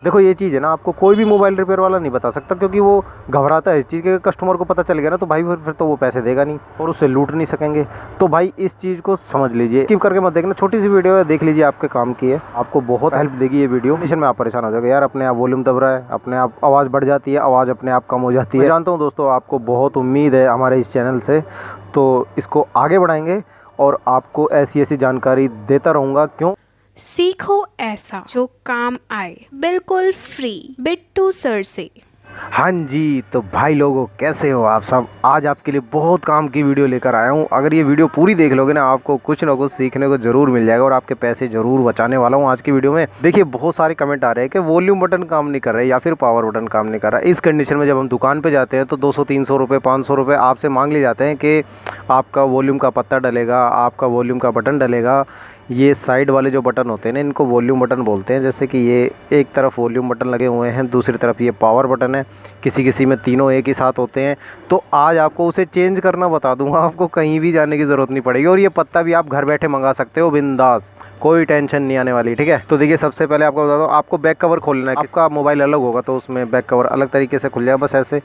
देखो ये चीज़ है ना, आपको कोई भी मोबाइल रिपेयर वाला नहीं बता सकता, क्योंकि वो घबराता है इस चीज़ के। कस्टमर को पता चल गया ना तो भाई फिर तो वो पैसे देगा नहीं और उससे लूट नहीं सकेंगे। तो भाई इस चीज़ को समझ लीजिए, स्किप करके मत देखना, छोटी सी वीडियो है, देख लीजिए, आपके काम की है, आपको बहुत हेल्प देगी ये वीडियो। मिशन में आप परेशान हो जाएगा यार, अपने आप वॉल्यूम दब रहा है, अपने आप आवाज़ बढ़ जाती है, आवाज़ अपने आप कम हो जाती है। जानता हूँ दोस्तों आपको बहुत उम्मीद है हमारे इस चैनल से, तो इसको आगे बढ़ाएंगे और आपको ऐसी ऐसी जानकारी देता रहूँगा। क्यों? सीखो ऐसा जो काम आए, बिल्कुल फ्री, बिट्टू सर से। हाँ जी, तो भाई लोगों कैसे हो आप सब। आज आपके लिए बहुत काम की वीडियो लेकर आया हूँ। अगर ये वीडियो पूरी देख लोगे ना, आपको कुछ ना कुछ सीखने को जरूर मिल जाएगा और आपके पैसे जरूर बचाने वाला हूँ आज की वीडियो में। देखिए बहुत सारे कमेंट आ रहे हैं कि वॉल्यूम बटन काम नहीं कर रहा है या फिर पावर बटन काम नहीं कर रहा है। इस कंडीशन में जब हम दुकान पर जाते हैं तो 200-300 रुपये 500 रुपये आपसे मांग लिए जाते हैं कि आपका वॉल्यूम का पत्ता डलेगा, आपका वॉल्यूम का बटन डलेगा। ये साइड वाले जो बटन होते हैं ना, इनको वॉल्यूम बटन बोलते हैं। जैसे कि ये एक तरफ वॉल्यूम बटन लगे हुए हैं, दूसरी तरफ ये पावर बटन है, किसी किसी में तीनों एक ही साथ होते हैं। तो आज आपको उसे चेंज करना बता दूंगा, आपको कहीं भी जाने की ज़रूरत नहीं पड़ेगी और ये पत्ता भी आप घर बैठे मंगा सकते हो बिंदास, कोई टेंशन नहीं आने वाली। ठीक है, तो देखिए सबसे पहले आपको बता दूँ, आपको बैक कवर खोलना है। आपका मोबाइल अलग होगा तो उसमें बैक कवर अलग तरीके से खुल जाए, बस ऐसे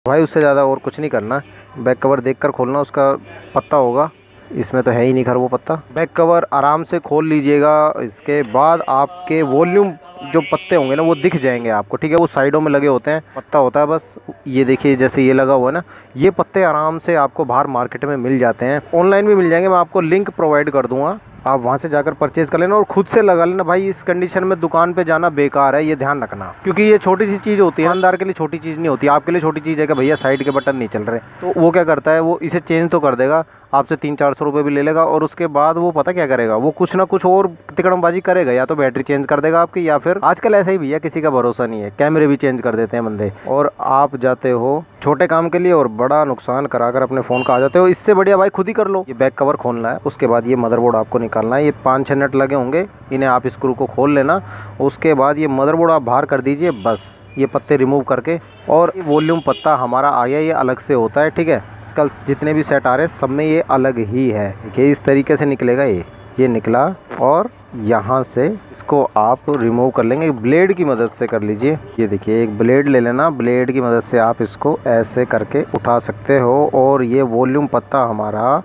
भाई, उससे ज़्यादा और कुछ नहीं करना। बैक कवर देखकर खोलना, उसका पत्ता होगा, इसमें तो है ही नहीं खैर वो पत्ता। बैक कवर आराम से खोल लीजिएगा। इसके बाद आपके वॉल्यूम जो पत्ते होंगे ना वो दिख जाएंगे आपको। ठीक है, वो साइडों में लगे होते हैं, पत्ता होता है बस ये देखिए, जैसे ये लगा हुआ है ना, ये पत्ते आराम से आपको बाहर मार्केट में मिल जाते हैं, ऑनलाइन भी मिल जाएंगे। मैं आपको लिंक प्रोवाइड कर दूंगा, आप वहाँ से जाकर परचेज़ कर लेना और खुद से लगा लेना। भाई इस कंडीशन में दुकान पे जाना बेकार है, ये ध्यान रखना, क्योंकि ये छोटी सी चीज़ होती है, दुकानदार के लिए छोटी चीज़ नहीं होती, आपके लिए छोटी चीज़ है कि भैया साइड के बटन नहीं चल रहे। तो वो क्या करता है, वो इसे चेंज तो कर देगा, आपसे 300-400 रुपये भी ले लेगा और उसके बाद वो पता क्या करेगा, वो कुछ ना कुछ और तिकड़मबाजी करेगा, या तो बैटरी चेंज कर देगा आपकी, या फिर आजकल ऐसा ही भैया किसी का भरोसा नहीं है, कैमरे भी चेंज कर देते हैं बंदे। और आप जाते हो छोटे काम के लिए और बड़ा नुकसान कराकर अपने फ़ोन का आ जाते हो। इससे बढ़िया भाई खुद ही कर लो। ये बैक कवर खोलना है, उसके बाद ये मदरबोर्ड आपको निकालना है। ये 5-6 नट लगे होंगे, इन्हें आप स्क्रू को खोल लेना। उसके बाद ये मदरबोर्ड आप बाहर कर दीजिए, बस ये पत्ते रिमूव करके। और वॉल्यूम पत्ता हमारा आया, ये अलग से होता है। ठीक है, कल जितने भी सेट आ रहे हैं सब में ये अलग ही है। देखिए इस तरीके से निकलेगा, ये निकला और यहाँ से इसको आप रिमूव कर लेंगे, ब्लेड की मदद से कर लीजिए। ये देखिए एक ब्लेड ले लेना, ब्लेड की मदद से आप इसको ऐसे करके उठा सकते हो और ये वॉल्यूम पत्ता हमारा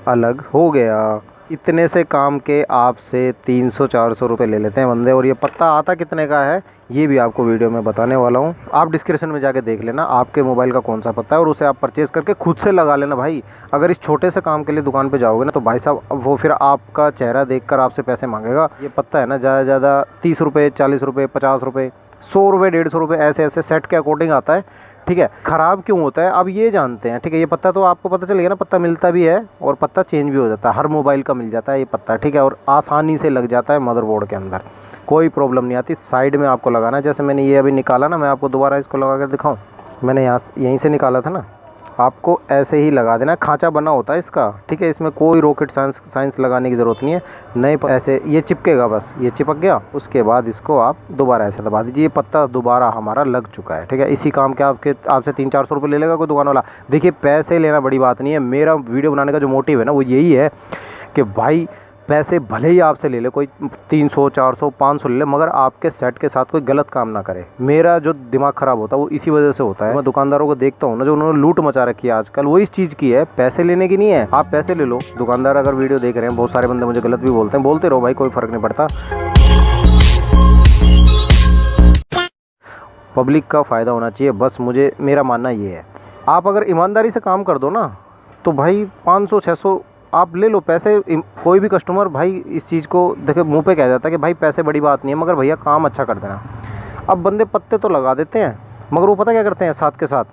अलग हो गया। इतने से काम के आपसे 300-400 रुपये ले लेते हैं बंदे। और ये पत्ता आता कितने का है ये भी आपको वीडियो में बताने वाला हूँ, आप डिस्क्रिप्शन में जाके देख लेना आपके मोबाइल का कौन सा पत्ता है और उसे आप परचेज़ करके खुद से लगा लेना। भाई अगर इस छोटे से काम के लिए दुकान पे जाओगे ना तो भाई साहब वो फिर आपका चेहरा देखकर आपसे पैसे मांगेगा। ये पत्ता है ना ज़्यादा से ज़्यादा 30 रुपये, 40 रुपये, 50 रुपये, 100 रुपये, 150 रुपये, ऐसे ऐसे सेट के अकॉर्डिंग आता है। ठीक है, ख़राब क्यों होता है अब ये जानते हैं। ठीक है, ये पत्ता तो आपको पता चल गया ना, पत्ता मिलता भी है और पत्ता चेंज भी हो जाता है, हर मोबाइल का मिल जाता है ये पत्ता। ठीक है, और आसानी से लग जाता है मदरबोर्ड के अंदर, कोई प्रॉब्लम नहीं आती। साइड में आपको लगाना है, जैसे मैंने ये अभी निकाला ना, मैं आपको दोबारा इसको लगा कर दिखाऊं। मैंने यहीं से निकाला था ना, आपको ऐसे ही लगा देना। खांचा बना होता है इसका। ठीक है, इसमें कोई रॉकेट साइंस लगाने की ज़रूरत नहीं है, नहीं ऐसे ये चिपकेगा, बस ये चिपक गया। उसके बाद इसको आप दोबारा ऐसे दबा दीजिए, ये पत्ता दोबारा हमारा लग चुका है। ठीक है, इसी काम के आपसे 300-400 रुपये ले लेगा कोई दुकान वाला। देखिए पैसे लेना बड़ी बात नहीं है, मेरा वीडियो बनाने का जो मोटिव है ना वो यही है कि भाई पैसे भले ही आपसे ले ले, कोई 300, 400, 500 ले ले, मगर आपके सेट के साथ कोई गलत काम ना करे। मेरा जो दिमाग ख़राब होता है वो इसी वजह से होता है। मैं दुकानदारों को देखता हूँ ना, जो उन्होंने लूट मचा रखी है आजकल, वो इस चीज़ की है, पैसे लेने की नहीं है। आप पैसे ले लो, दुकानदार अगर वीडियो देख रहे हैं, बहुत सारे बंदे मुझे गलत भी बोलते हैं, बोलते रहो भाई, कोई फ़र्क नहीं पड़ता। पब्लिक का फ़ायदा होना चाहिए, बस मुझे मेरा मानना ये है। आप अगर ईमानदारी से काम कर दो ना तो भाई 500-600 आप ले लो पैसे। कोई भी कस्टमर भाई इस चीज़ को देखे मुंह पे कह जाता है कि भाई पैसे बड़ी बात नहीं है, मगर भैया काम अच्छा कर देना। अब बंदे पत्ते तो लगा देते हैं, मगर वो पता क्या करते हैं साथ के साथ,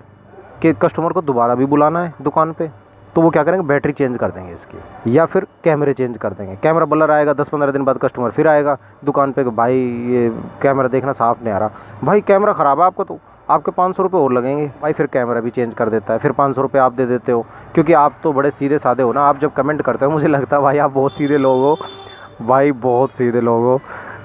कि कस्टमर को दोबारा भी बुलाना है दुकान पे, तो वो क्या करेंगे, बैटरी चेंज कर देंगे इसकी, या फिर कैमरे चेंज कर देंगे। कैमरा ब्लर आएगा, 10-15 दिन बाद कस्टमर फिर आएगा दुकान पे कि भाई ये कैमरा देखना साफ नहीं आ रहा। भाई कैमरा ख़राब है आपको, तो आपके 500 रुपये और लगेंगे। भाई फिर कैमरा भी चेंज कर देता है, फिर 500 रुपये आप दे देते हो, क्योंकि आप तो बड़े सीधे साधे हो ना। आप जब कमेंट करते हो मुझे लगता है भाई आप बहुत सीधे लोग हो, भाई बहुत सीधे लोग हो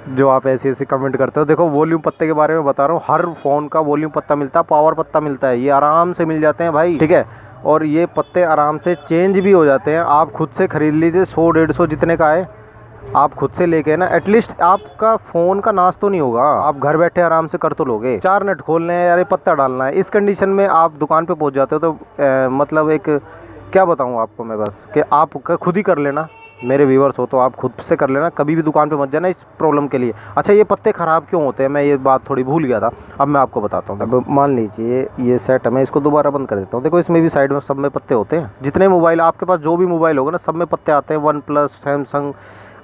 जो आप ऐसे ऐसे कमेंट करते हो। देखो वॉल्यूम पत्ते के बारे में बता रहा हूँ, हर फ़ोन का वॉल्यूम पत्ता मिलता है, पावर पत्ता मिलता है, ये आराम से मिल जाते हैं भाई। ठीक है, और ये पत्ते आराम से चेंज भी हो जाते हैं। आप खुद से ख़रीद लीजिए, 100-150 जितने का है, आप खुद से लेके ना एटलीस्ट आपका फ़ोन का नाश तो नहीं होगा, आप घर बैठे आराम से कर तो लोगे। 4 नट खोलने हैं, अरे पत्ता डालना है, इस कंडीशन में आप दुकान पे पहुंच जाते हो तो मतलब एक क्या बताऊं आपको मैं, बस कि आप खुद ही कर लेना। मेरे व्यूवर्स हो तो आप खुद से कर लेना, कभी भी दुकान पे मत जाना इस प्रॉब्लम के लिए। अच्छा, ये पत्ते ख़राब क्यों होते हैं, मैं ये बात थोड़ी भूल गया था, अब मैं आपको बताता हूँ। अब मान लीजिए ये सेट है, मैं इसको दोबारा बंद कर देता हूँ। देखो इसमें भी साइड में सब में पत्ते होते हैं, जितने मोबाइल आपके पास जो भी मोबाइल होगा ना सब में पत्ते आते हैं। वन प्लस, सैमसंग,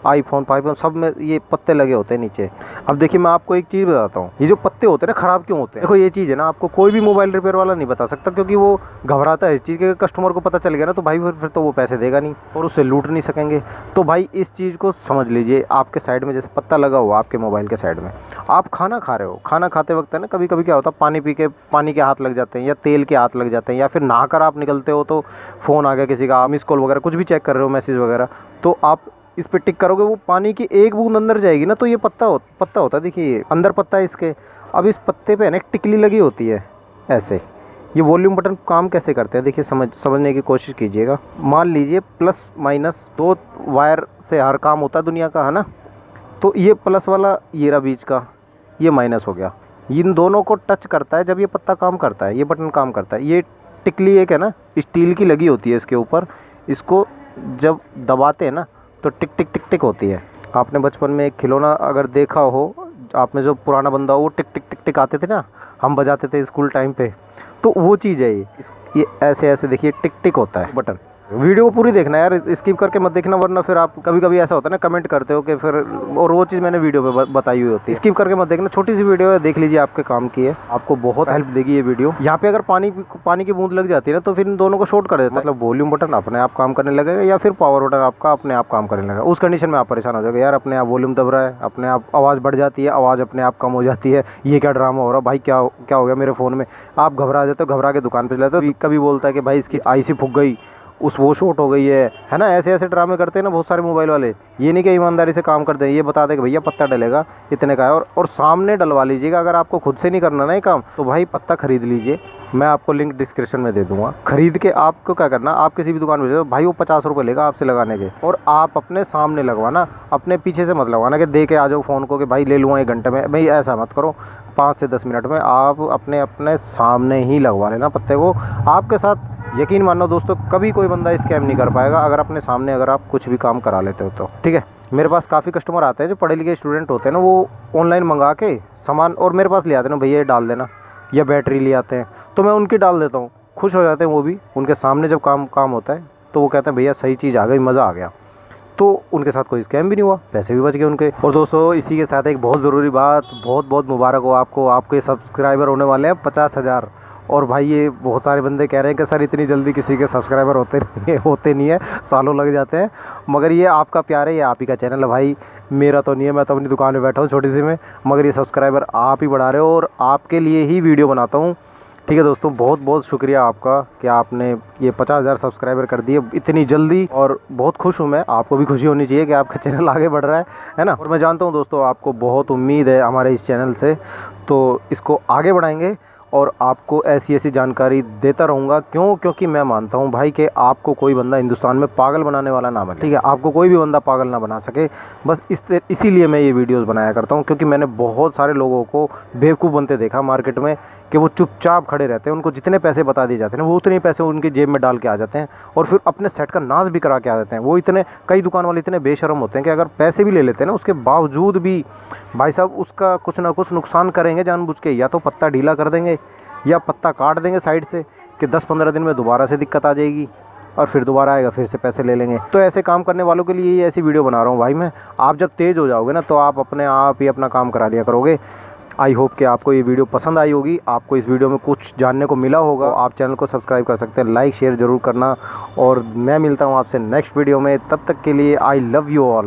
आईफोन, सब में ये पत्ते लगे होते हैं नीचे। अब देखिए मैं आपको एक चीज़ बताता हूँ, ये जो पत्ते होते हैं ना ख़राब क्यों होते हैं। देखो ये चीज़ है ना, आपको कोई भी मोबाइल रिपेयर वाला नहीं बता सकता, क्योंकि वो घबराता है इस चीज़ के, कस्टमर को पता चल गया ना तो भाई फिर तो वो पैसे देगा नहीं और उससे लूट नहीं सकेंगे। तो भाई इस चीज़ को समझ लीजिए, आपके साइड में जैसे पत्ता लगा हुआ आपके मोबाइल के साइड में, आप खाना खा रहे हो, खाना खाते वक्त है ना कभी कभी क्या होता है, पानी पी के पानी के हाथ लग जाते हैं या तेल के हाथ लग जाते हैं, या फिर नहाकर आप निकलते हो तो फ़ोन आ गया किसी का, मिस कॉल वगैरह कुछ भी चेक कर रहे हो, मैसेज वगैरह, तो आप इस पे टिक करोगे, वो पानी की एक बूंद अंदर जाएगी ना तो ये पत्ता होता है। देखिए अंदर पत्ता है इसके। अब इस पत्ते पे ना एक टिकली लगी होती है ऐसे। ये वॉल्यूम बटन काम कैसे करते हैं देखिए, समझने की कोशिश कीजिएगा। मान लीजिए प्लस माइनस 2 वायर से हर काम होता है दुनिया का, है ना। तो ये प्लस वाला ये रहा बीच का, ये माइनस हो गया, इन दोनों को टच करता है जब ये पत्ता काम करता है, ये बटन काम करता है। ये टिकली एक है ना स्टील की लगी होती है इसके ऊपर, इसको जब दबाते हैं ना तो टिक टिक टिक टिक होती है। आपने बचपन में एक खिलौना अगर देखा हो, आप में जो पुराना बंदा हो, वो टिक टिक टिक टिक आते थे ना, हम बजाते थे स्कूल टाइम पे, तो वो चीज़ है ये ऐसे ऐसे देखिए टिक टिक होता है बटन। वीडियो को पूरी देखना यार, स्किप करके मत देखना, वरना फिर आप कभी कभी ऐसा होता है ना कमेंट करते हो कि फिर, और वो चीज़ मैंने वीडियो पे बताई हुई होती है। स्किप करके मत देखना, छोटी सी वीडियो है, देख लीजिए, आपके काम की है, आपको बहुत हेल्प देगी ये वीडियो। यहाँ पे अगर पानी की बूंद लग जाती है ना तो फिर इन दोनों को शॉर्ट कर देता है, मतलब वॉल्यूम बटन अपने आप काम करने लगेगा या फिर पावर बटन आपका अपने आप काम करने लगेगा। उस कंडीशन में आप परेशान हो जाएगा, यार अपने आप वॉल्यूम दब रहा है, अपने आप आवाज़ बढ़ जाती है, आवाज़ अपने आप कम हो जाती है, ये क्या ड्रामा हो रहा है भाई, क्या हो गया मेरे फ़ोन में। आप घबरा जाते हो, घबरा के दुकान पर चलाते हो, कभी बोलता है कि भाई इसकी आईसी फूक गई, वो शॉर्ट हो गई है ना। ऐसे ऐसे ड्रामे करते हैं ना बहुत सारे मोबाइल वाले। ये नहीं कि ईमानदारी से काम करते हैं, ये बता दें कि भैया पत्ता डलेगा इतने का है, और सामने डलवा लीजिएगा। अगर आपको खुद से नहीं करना ना ये काम, तो भाई पत्ता खरीद लीजिए, मैं आपको लिंक डिस्क्रिप्शन में दे दूंगा। खरीद के आपको क्या करना, आप किसी भी दुकान में जाओ भाई, वो 50 रुपये लेगा आपसे लगाने के, और आप अपने सामने लगवाना, अपने पीछे से मत लगवाना कि दे के आ जाओ फ़ोन को कि भाई ले लूँगा 1 घंटे में। भाई ऐसा मत करो, 5 से 10 मिनट में आप अपने सामने ही लगवा लेना पत्ते को। आपके साथ यकीन मानो दोस्तों, कभी कोई बंदा स्कैम नहीं कर पाएगा अगर अपने सामने अगर आप कुछ भी काम करा लेते हो तो, ठीक है। मेरे पास काफ़ी कस्टमर आते हैं जो पढ़े लिखे स्टूडेंट होते हैं ना, वो ऑनलाइन मंगा के सामान और मेरे पास ले आते हैं ना, भैया ये डाल देना, या बैटरी ले आते हैं तो मैं उनकी डाल देता हूँ, खुश हो जाते हैं वो भी। उनके सामने जब काम होता है तो वो कहते हैं भैया सही चीज़ आ गई, मज़ा आ गया। तो उनके साथ कोई स्कैम भी नहीं हुआ, पैसे भी बच गए उनके। और दोस्तों इसी के साथ एक बहुत ज़रूरी बात, बहुत बहुत मुबारक हो आपको, आपके सब्सक्राइबर होने वाले हैं 50,000। और भाई ये बहुत सारे बंदे कह रहे हैं कि सर इतनी जल्दी किसी के सब्सक्राइबर होते नहीं है, सालों लग जाते हैं। मगर ये आपका प्यार है, ये आप ही का चैनल है भाई, मेरा तो नहीं है, मैं तो अपनी दुकान में बैठा हूँ छोटी सी में, मगर ये सब्सक्राइबर आप ही बढ़ा रहे हो और आपके लिए ही वीडियो बनाता हूँ, ठीक है दोस्तों। बहुत बहुत शुक्रिया आपका कि आपने ये 50,000 सब्सक्राइबर कर दिए इतनी जल्दी, और बहुत खुश हूँ मैं। आपको भी खुशी होनी चाहिए कि आपका चैनल आगे बढ़ रहा है ना। और मैं जानता हूँ दोस्तों आपको बहुत उम्मीद है हमारे इस चैनल से, तो इसको आगे बढ़ाएंगे और आपको ऐसी ऐसी जानकारी देता रहूँगा। क्योंकि मैं मानता हूँ भाई कि आपको कोई बंदा हिंदुस्तान में पागल बनाने वाला ना बने, ठीक है। आपको कोई भी बंदा पागल ना बना सके, बस इसीलिए मैं ये वीडियोस बनाया करता हूँ, क्योंकि मैंने बहुत सारे लोगों को बेवकूफ़ बनते देखा मार्केट में कि वो चुपचाप खड़े रहते हैं, उनको जितने पैसे बता दिए जाते हैं वो उतने पैसे उनकी जेब में डाल के आ जाते हैं और फिर अपने सेट का नाश भी करा के आ जाते हैं। वो कई दुकान वाले इतने बेशर्म होते हैं कि अगर पैसे भी ले लेते हैं ना, उसके बावजूद भी भाई साहब उसका कुछ ना कुछ नुकसान करेंगे जानबूझ के। या तो पत्ता ढीला कर देंगे या पत्ता काट देंगे साइड से कि 10-15 दिन में दोबारा से दिक्कत आ जाएगी और फिर दोबारा आएगा, फिर से पैसे ले लेंगे। तो ऐसे काम करने वालों के लिए ही ऐसी वीडियो बना रहा हूँ भाई मैं। आप जब तेज़ हो जाओगे ना तो आप अपने आप ही अपना काम करा लिया करोगे। आई होप कि आपको ये वीडियो पसंद आई होगी, आपको इस वीडियो में कुछ जानने को मिला होगा। आप चैनल को सब्सक्राइब कर सकते हैं, लाइक शेयर ज़रूर करना, और मैं मिलता हूँ आपसे नेक्स्ट वीडियो में। तब तक के लिए आई लव यू ऑल।